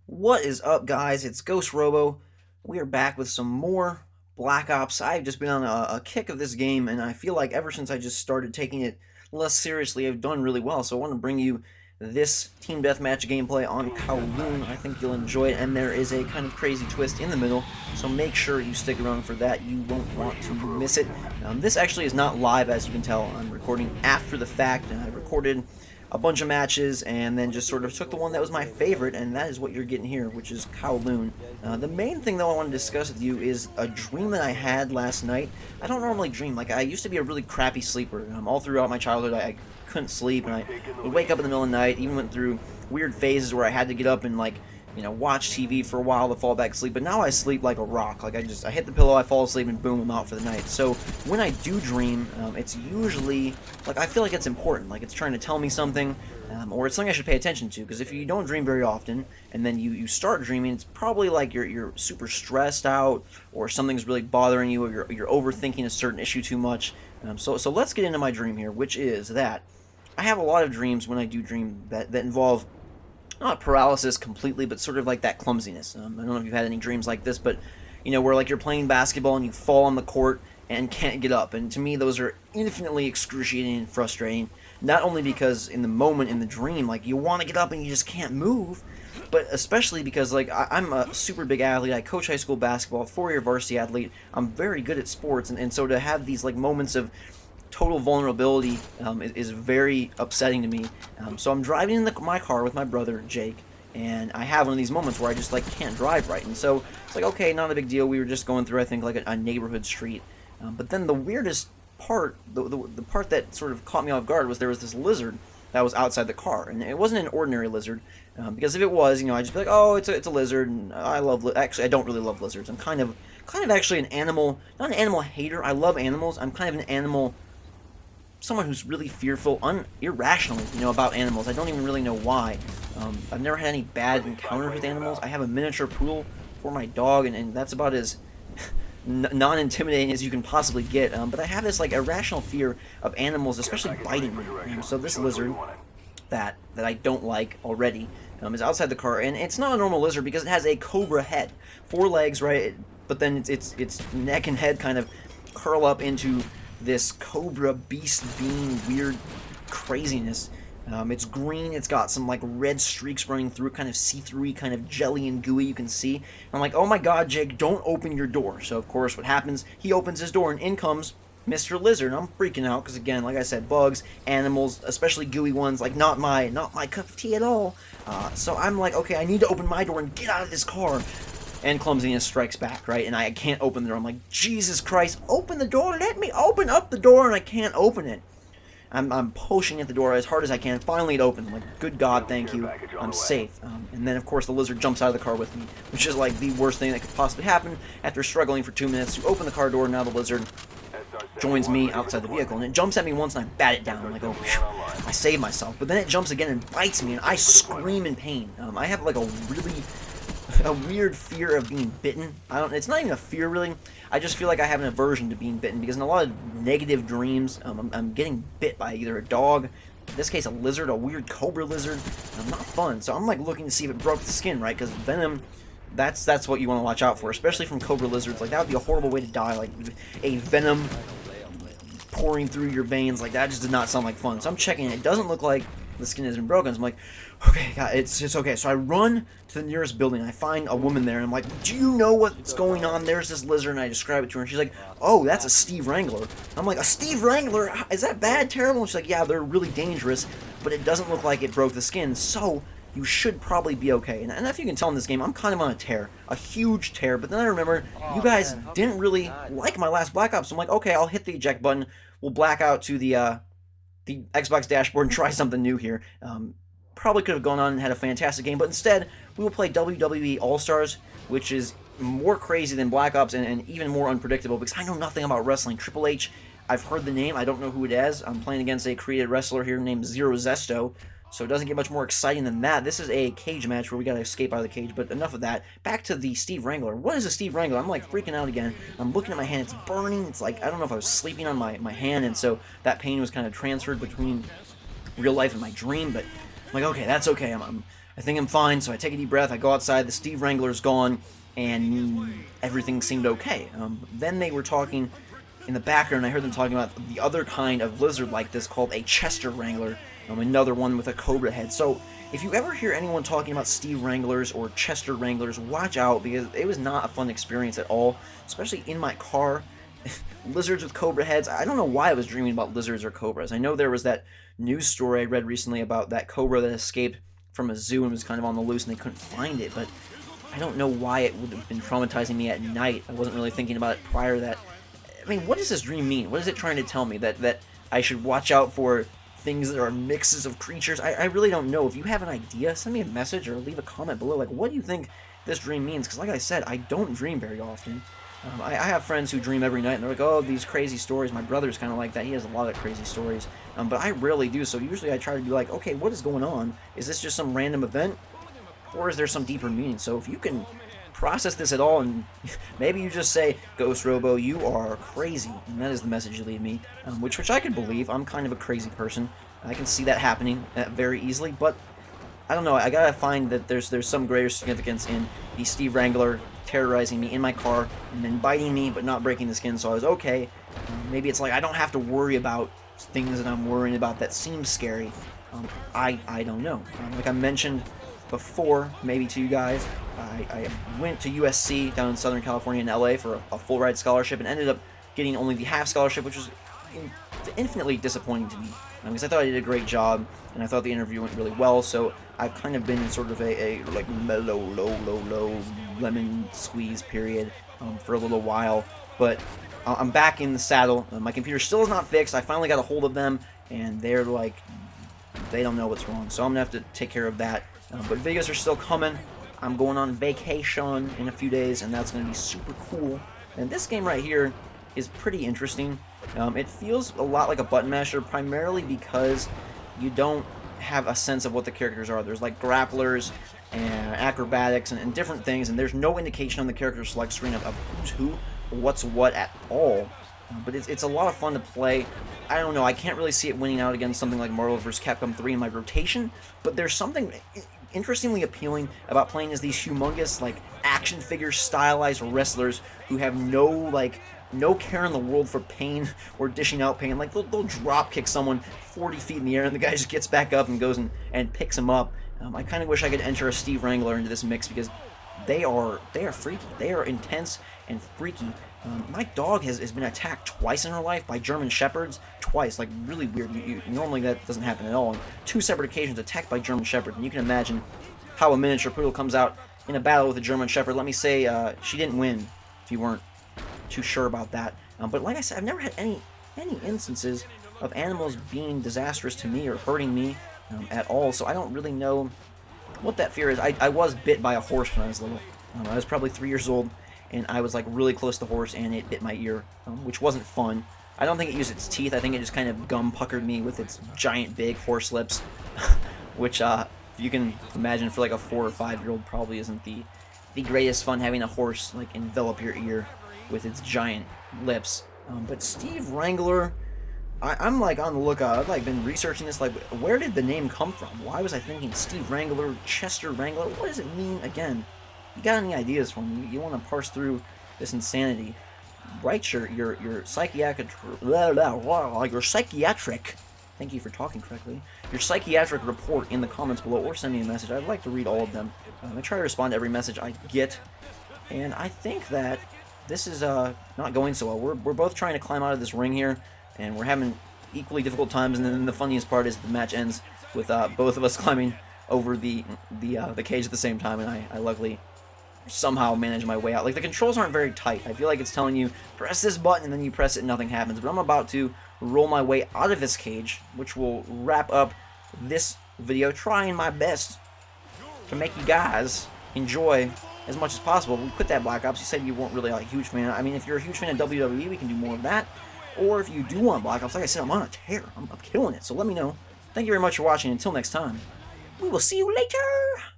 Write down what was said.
What is up, guys? It's GhostRobo. We are back with some more Black Ops. I've just been on a kick of this game, and I feel like ever since I just started taking it less seriously, I've done really well. So I want to bring you this team deathmatch gameplay on Kowloon. I think you'll enjoy it, and there is a kind of crazy twist in the middle, so make sure you stick around for that. You won't want to miss it. This actually is not live, as you can tell. I'm recording after the fact, and I recorded a bunch of matches and then just sort of took the one that was my favorite, and that is what you're getting here, which is Kowloon. The main thing, though, I want to discuss with you is a dream that I had last night. I don't normally dream. Like, I used to be a really crappy sleeper. All throughout my childhood, I couldn't sleep, and I would wake up in the middle of the night, even went through weird phases where I had to get up and, like, watch TV for a while to fall back asleep. But now I sleep like a rock. Like, I hit the pillow, I fall asleep, and boom, I'm out for the night. So when I do dream, it's usually like I feel like it's important. Like it's trying to tell me something, or it's something I should pay attention to. Because if you don't dream very often, and then you start dreaming, it's probably like you're super stressed out, or something's really bothering you, or you're overthinking a certain issue too much. So let's get into my dream here, which is that I have a lot of dreams when I do dream that involve not paralysis completely, but sort of like that clumsiness. I don't know if you've had any dreams like this, but where like you're playing basketball and you fall on the court and can't get up. And to me, those are infinitely excruciating and frustrating. Not only because in the moment in the dream, like you want to get up and you just can't move, but especially because like I'm a super big athlete. I coach high school basketball, 4-year varsity athlete. I'm very good at sports, and so to have these like moments of total vulnerability is very upsetting to me. So I'm driving in my car with my brother Jake, and I have one of these moments where I just like can't drive right, and so it's like, okay, not a big deal. We were just going through, I think, like a neighborhood street, but then the weirdest part, the part that sort of caught me off guard was there was this lizard that was outside the car, and it wasn't an ordinary lizard, because if it was, I'd just be like, oh, it's a lizard, and I love actually I don't really love lizards. I'm kind of actually an animal, not an animal hater. I love animals. I'm kind of an animal someone who's really fearful, irrationally, about animals. I don't even really know why. I've never had any bad encounters with animals. I have a miniature poodle for my dog, and that's about as non-intimidating as you can possibly get. But I have this like irrational fear of animals, especially biting me. So this lizard that I don't like already is outside the car, and it's not a normal lizard because it has a cobra head, 4 legs, right? But then its neck and head kind of curl up into this cobra beast being weird craziness. It's green. It's got some like red streaks running through it, kind of see-through, kind of jelly and gooey. You can see. And I'm like, oh my god, Jake, don't open your door. So of course, what happens? He opens his door, and in comes Mr. Lizard. And I'm freaking out because again, like I said, bugs, animals, especially gooey ones, like not my cup of tea at all. So I'm like, okay, I need to open my door and get out of this car. And clumsiness strikes back, right? And I can't open the door. I'm like, Jesus Christ, open the door! Let me open up the door! And I can't open it. I'm pushing at the door as hard as I can. Finally, it opens. I'm like, good God, thank you. I'm safe. And then, of course, the lizard jumps out of the car with me, which is like the worst thing that could possibly happen. After struggling for 2 minutes to open the car door, now the lizard joins me outside the vehicle. And it jumps at me once, and I bat it down. I'm like, oh, phew, I saved myself. But then it jumps again and bites me, and I scream in pain. I have like a weird fear of being bitten. It's not even a fear really. I just feel like I have an aversion to being bitten because in a lot of negative dreams, I'm getting bit by either a dog, in this case a lizard, a weird cobra lizard. Not fun. So I'm like looking to see if it broke the skin, right? Because venom, that's what you want to watch out for, especially from cobra lizards. Like that would be a horrible way to die. Like a venom pouring through your veins, like that just did not sound like fun. So I'm checking it. It doesn't look like the skin has been broken. So I'm like, okay, God, it's okay. So I run to the nearest building. I find a woman there, and I'm like, do you know what's going on? There's this lizard, and I describe it to her, and she's like, oh, that's a Steve Wrangler. I'm like, a Steve Wrangler? Is that bad, terrible? And she's like, yeah, they're really dangerous, but it doesn't look like it broke the skin, so you should probably be okay. And if you can tell in this game, I'm kind of on a tear, a huge tear. But then I remember you guys didn't really like my last Black Ops, so I'm like, okay, I'll hit the eject button. We'll black out to the Xbox dashboard and try something new here. Probably could have gone on and had a fantastic game, but instead we will play WWE All-Stars, which is more crazy than Black Ops and even more unpredictable because I know nothing about wrestling. Triple H, I've heard the name, I don't know who it is. I'm playing against a created wrestler here named Zero Zesto, so it doesn't get much more exciting than that. This is a cage match where we gotta escape out of the cage, but enough of that. Back to the Steve Wrangler. What is a Steve Wrangler? I'm like freaking out again. I'm looking at my hand, it's burning. It's like, I don't know if I was sleeping on my hand, and so that pain was kind of transferred between real life and my dream, but I'm like, okay, that's okay. I think I'm fine, so I take a deep breath, I go outside, the Steve Wrangler's gone, and everything seemed okay. Then they were talking in the background, I heard them talking about the other kind of lizard like this called a Chester Wrangler, another one with a cobra head. So if you ever hear anyone talking about Steve Wranglers or Chester Wranglers, watch out, because it was not a fun experience at all, especially in my car. Lizards with cobra heads. I don't know why I was dreaming about lizards or cobras. I know there was that news story I read recently about that cobra that escaped from a zoo and was kind of on the loose and they couldn't find it, but I don't know why it would have been traumatizing me at night. I wasn't really thinking about it prior to that. I mean, what does this dream mean? What is it trying to tell me? That I should watch out for things that are mixes of creatures? I really don't know. If you have an idea, send me a message or leave a comment below. Like, what do you think this dream means? Because like I said, I don't dream very often. I have friends who dream every night, and they're like, oh, these crazy stories. My brother's kind of like that. He has a lot of crazy stories. But I rarely do, so usually I try to be like, okay, what is going on? Is this just some random event? Or is there some deeper meaning? So if you can process this at all, and maybe you just say, GhostRobo, you are crazy, and that is the message you leave me, which I can believe. I'm kind of a crazy person. I can see that happening very easily, but I don't know. I gotta find that there's some greater significance in the Steve Wrangler terrorizing me in my car and then biting me but not breaking the skin, so I was okay. Maybe it's like I don't have to worry about things that I'm worrying about that seem scary. I don't know. Like I mentioned before, maybe to you guys, I went to USC down in Southern California in LA for a full ride scholarship and ended up getting only the half scholarship, which was infinitely disappointing to me, because I thought I did a great job and I thought the interview went really well. So I've kind of been in sort of a like mellow, low lemon squeeze period for a little while, but I'm back in the saddle. My computer still is not fixed. I finally got a hold of them, and they're like, they don't know what's wrong, so I'm gonna have to take care of that. But videos are still coming. I'm going on vacation in a few days, and that's gonna be super cool. And this game right here is pretty interesting. It feels a lot like a button masher, primarily because you don't have a sense of what the characters are. There's like grapplers and acrobatics and different things, and there's no indication on the character select screen of who's who or what's what at all. But it's a lot of fun to play. I don't know, I can't really see it winning out against something like Marvel vs. Capcom 3 in my rotation, but there's something interestingly appealing about playing as these humongous, like, action figure stylized wrestlers who have no care in the world for pain or dishing out pain. Like, they'll drop kick someone 40 feet in the air and the guy just gets back up and goes and picks him up. I kind of wish I could enter a Steve Wrangler into this mix, because they are freaky. They are intense and freaky. My dog has been attacked twice in her life by German Shepherds. Twice, like really weird. Normally that doesn't happen at all. On 2 separate occasions, attacked by German Shepherds. And you can imagine how a miniature poodle comes out in a battle with a German Shepherd. Let me say she didn't win, if you weren't too sure about that. But like I said, I've never had any instances of animals being disastrous to me or hurting me at all. So I don't really know what that fear is. I was bit by a horse when I was little. I was probably 3 years old, and I was like really close to the horse, and it bit my ear, which wasn't fun. I don't think it used its teeth. I think it just kind of gum puckered me with its giant big horse lips, which if you can imagine, for like a 4 or 5 year old, probably isn't the greatest fun, having a horse like envelop your ear with its giant lips. But Steve Wrangler, I'm like on the lookout. I've like been researching this. Like, where did the name come from? Why was I thinking Steve Wrangler, Chester Wrangler? What does it mean again? You got any ideas for me? You want to parse through this insanity? Write your psychiatric. Thank you for talking correctly. Your psychiatric report in the comments below, or send me a message. I'd like to read all of them. I try to respond to every message I get, and I think that this is not going so well. We're both trying to climb out of this ring here, and we're having equally difficult times. And then the funniest part is the match ends with both of us climbing over the cage at the same time, and I luckily somehow manage my way out. Like, the controls aren't very tight. I feel like it's telling you, press this button, and then you press it and nothing happens. But I'm about to roll my way out of this cage, which will wrap up this video, trying my best to make you guys enjoy as much as possible. We quit that Black Ops. You said you weren't really a huge fan. I mean, if you're a huge fan of WWE, we can do more of that. Or if you do want Black Ops, like I said, I'm on a tear. I'm killing it. So let me know. Thank you very much for watching. Until next time, we will see you later.